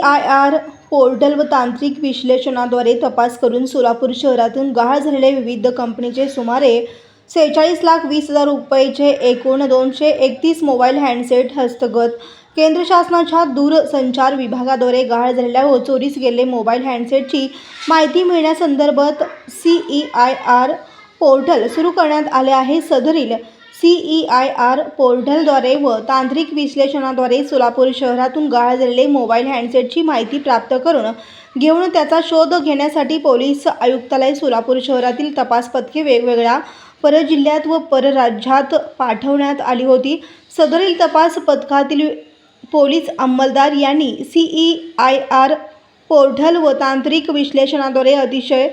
CEIR portal व तांत्रिक विश्लेषणाद्वारे तपास करून सोलापूर शहरातून गहाळ झालेले विविध कंपनीचे सुमारे 46,20,000 रुपयांचे एकूण 231 मोबाईल हँडसेट हस्तगत. केंद्र शासनाच्या दूरसंचार विभागाद्वारे गहाळ झालेल्या व चोरीस गेलेले मोबाईल हँडसेटची माहिती मिळण्यासंदर्भात CEIR पोर्टल सुरू करण्यात आले आहे. सदरील CEIR पोर्टलद्वारे व तांत्रिक विश्लेषणाद्वारे सोलापूर शहरातून गहाळ झालेले मोबाईल हँडसेटची माहिती प्राप्त करून घेऊन त्याचा शोध घेण्यासाठी पोलीस आयुक्तालय सोलापूर शहरातील तपास पथके वेगवेगळ्या परजिल्ह्यात व परराज्यात पाठवण्यात आली होती. सदरील तपास पथकातील पोलीस अंमलदार यांनी CEIR पोर्टल व तांत्रिक विश्लेषणाद्वारे अतिशय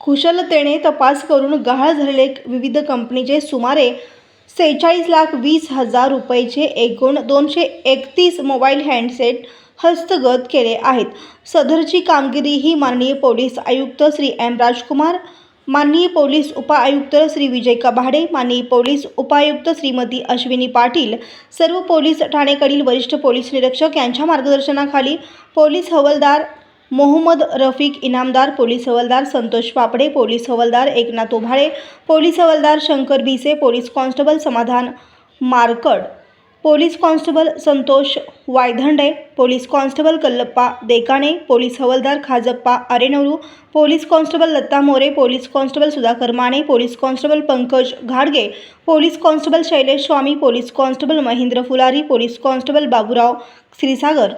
कुशलतेने तपास करून गहाळ झालेले विविध कंपनीचे सुमारे 46,20,000 रुपयांचे एकूण 231 मोबाईल हँडसेट हस्तगत केले आहेत. सदरची कामगिरी ही माननीय पोलीस आयुक्त श्री M. राजकुमार, माननीय पोलीस उपायुक्त श्री विजय कभाडे, माननीय पोलीस उपायुक्त श्रीमती अश्विनी पाटील, सर्व पोलीस ठाणेकडील वरिष्ठ पोलीस निरीक्षक यांच्या मार्गदर्शनाखाली पोलीस हवालदार मोहम्मद रफिक इनामदार, पोलीस हवालदार संतोष पापडे, पोलीस हवालदार एकनाथ ओभाळे, पोलीस हवालदार Shankar Bhise, police constable Samadhan Markad, police constable Santosh Vaydhande, police constable Kallappa Dekane, police हवालदार Khajappa Arenvaru, police constable Lata More, police constable Sudhakar Mane, police constable Pankaj घाडगे, police constable Shailesh Swami, police constable Mahendra Phulari, police constable Baburao Kshirsagar,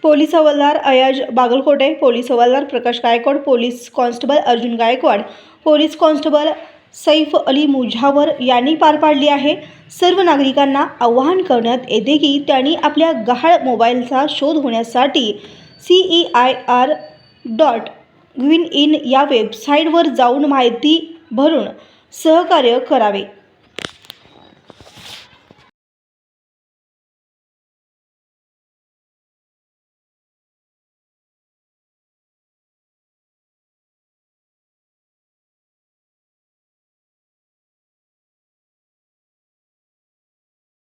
police हवालदार अयाज बागलकोटे, पोलीस हवालदार Prakash Gaikwad, police constable Arjun Gaikwad, police constable Saif Ali Mujawar यांनी पार पाडली आहे. सर्व नागरिकांना आवाहन करण्यात येते की त्यांनी आपल्या गहाळ मोबाईलचा शोध होण्यासाठी CEIR.in या वेबसाईटवर जाऊन माहिती भरून सहकार्य करावे.